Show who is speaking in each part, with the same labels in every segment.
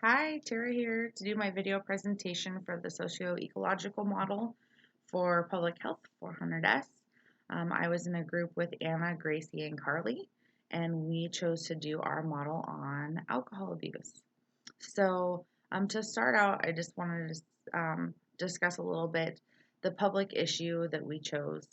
Speaker 1: Hi, Tara here to do my video presentation for the socio-ecological model for public health 400S. I was in a group with Anna, Gracie, and Carly, and we chose to do our model on alcohol abuse. To start out, I just wanted to discuss a little bit the public issue that we chose,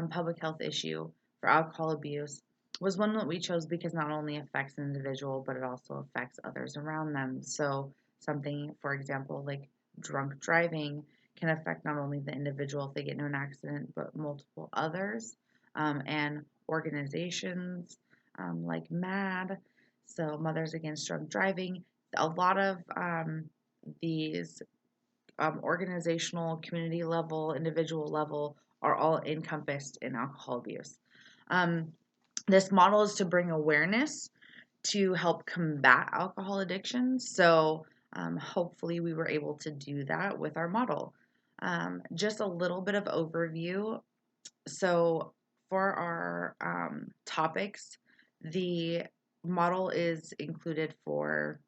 Speaker 1: public health issue for alcohol abuse, was one that we chose because not only affects an individual, but it also affects others around them. So, something, for example, like drunk driving can affect not only the individual if they get into an accident, but multiple others and organizations like MAD, so Mothers Against Drunk Driving. A lot of these organizational, community level, individual level are all encompassed in alcohol abuse. Um, this model is to bring awareness to help combat alcohol addiction. Hopefully, we were able to do that with our model. Just a little bit of overview. So, for our topics, the model is included for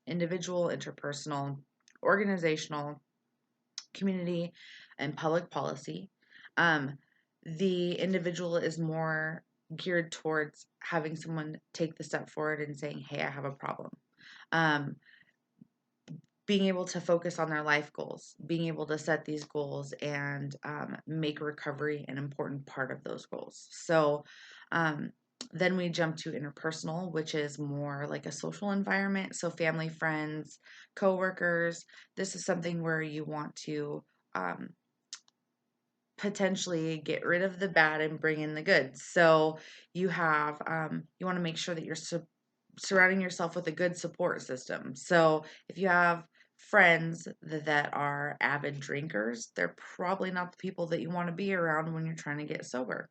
Speaker 1: individual, interpersonal, organizational, community, and public policy. Um, the individual is more geared towards having someone take the step forward and saying, "Hey, I have a problem." Um, Being able to focus on their life goals, being able to set these goals and make recovery an important part of those goals. Um, then we jump to interpersonal, which is more like a social environment. So, family, friends, coworkers. This is something where you want to um, potentially get rid of the bad and bring in the good. So, you want to make sure that you're surrounding yourself with a good support system. So if you have friends that are avid drinkers, they're probably not the people that you want to be around when you're trying to get sober.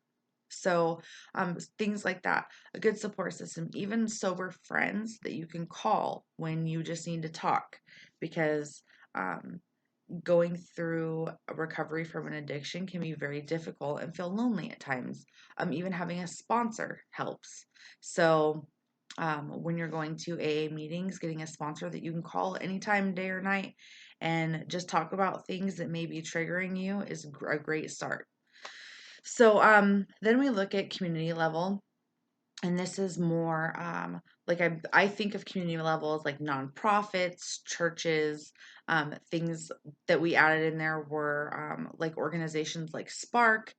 Speaker 1: Things like that, a good support system, even sober friends that you can call when you just need to talk, because um, going through a recovery from an addiction can be very difficult and feel lonely at times. Even having a sponsor helps. When you're going to AA meetings, getting a sponsor that you can call anytime, day or night, and just talk about things that may be triggering you is a great start. Then we look at community level, and this is more I think of community level as like nonprofits, churches. Things that we added in there were like organizations like Spark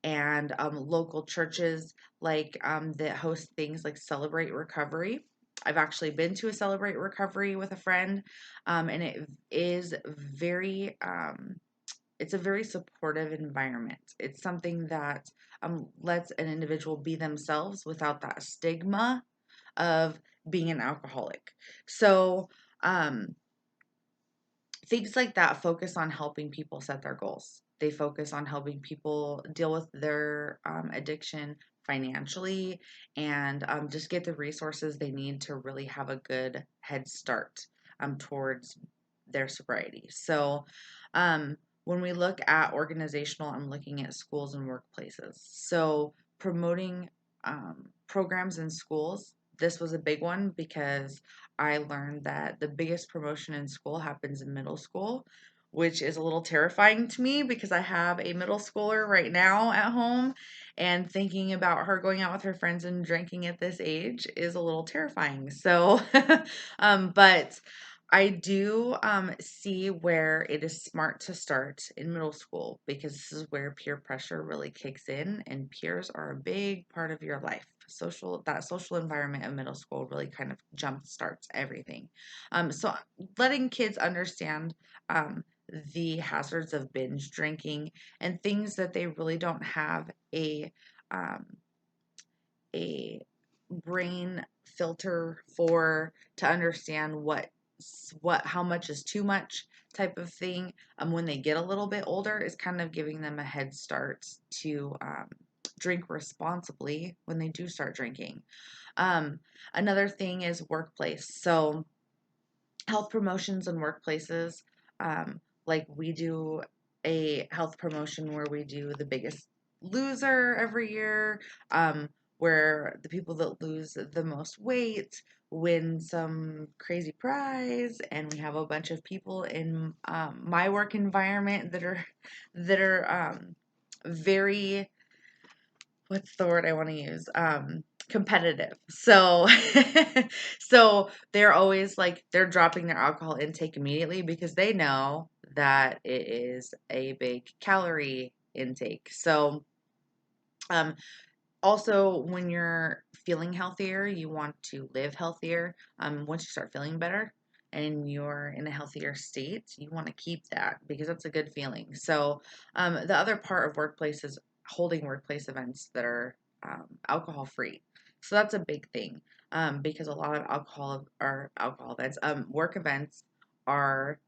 Speaker 1: and local churches that host things like Celebrate Recovery. I've actually been to a Celebrate Recovery with a friend, and it's a very supportive environment. It's something that lets an individual be themselves without that stigma of being an alcoholic. So, um, things like that focus on helping people set their goals. They focus on helping people deal with their addiction financially and just get the resources they need to really have a good head start towards their sobriety. When we look at organizational, I'm looking at schools and workplaces. So, promoting programs in schools, this was a big one because I learned that the biggest promotion in school happens in middle school, which is a little terrifying to me because I have a middle schooler right now at home, and thinking about her going out with her friends and drinking at this age is a little terrifying. But I do see where it is smart to start in middle school because this is where peer pressure really kicks in, and peers are a big part of your life. That social environment of middle school really kind of jump starts everything. So letting kids understand the hazards of binge drinking and things that they really don't have um, a brain filter for to understand how much is too much type of thing when they get a little bit older is kind of giving them a head start to drink responsibly when they do start drinking. Another thing is workplace. So health promotions in workplaces, like we do a health promotion where we do the biggest loser every year. where the people that lose the most weight win some crazy prize, and we have a bunch of people in my work environment that are very, what's the word I want to use? Competitive. So so they're always like they're dropping their alcohol intake immediately because they know that it is a big calorie intake. So um also, when you're feeling healthier, you want to live healthier. Once you start feeling better and you're in a healthier state, you want to keep that because that's a good feeling. So, the other part of workplace is holding workplace events that are alcohol free. So that's a big thing because a lot of alcohol events, work events are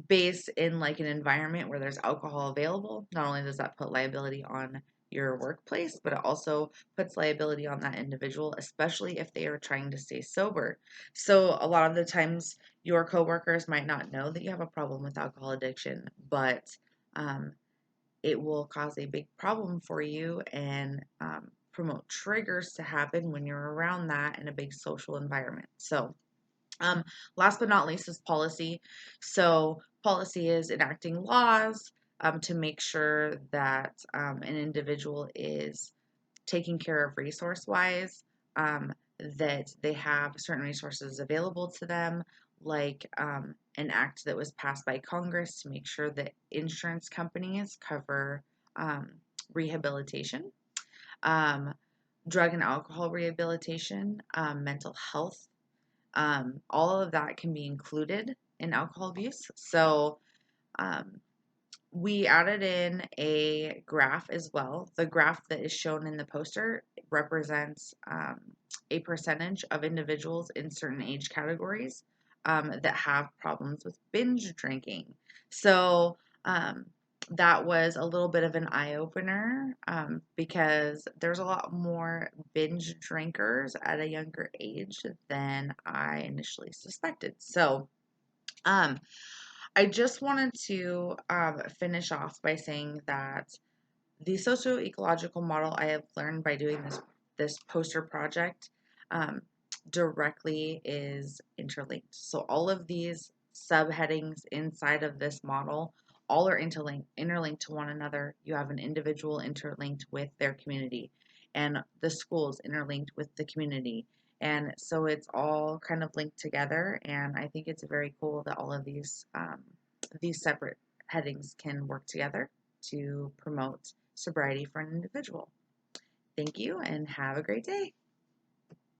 Speaker 1: based in like an environment where there's alcohol available. Not only does that put liability on your workplace, but it also puts liability on that individual, especially if they are trying to stay sober. So a lot of the times your coworkers might not know that you have a problem with alcohol addiction, but um, it will cause a big problem for you and promote triggers to happen when you're around that in a big social environment. So um, last but not least is policy. So, policy is enacting laws to make sure that an individual is taken care of resource wise, that they have certain resources available to them, like an act that was passed by Congress to make sure that insurance companies cover um, rehabilitation, um, drug and alcohol rehabilitation, mental health, all of that can be included in alcohol abuse. So um, we added in a graph as well. The graph that is shown in the poster represents a percentage of individuals in certain age categories that have problems with binge drinking. So that was a little bit of an eye opener because there's a lot more binge drinkers at a younger age than I initially suspected. So, um, I just wanted to finish off by saying that the socio-ecological model I have learned by doing this poster project um, directly is interlinked. So all of these subheadings inside of this model all are interlinked to one another. You have an individual interlinked with their community, and the schools interlinked with the community. And so it's all kind of linked together, and I think it's very cool that all of these separate headings can work together to promote sobriety for an individual. Thank you and have a great day.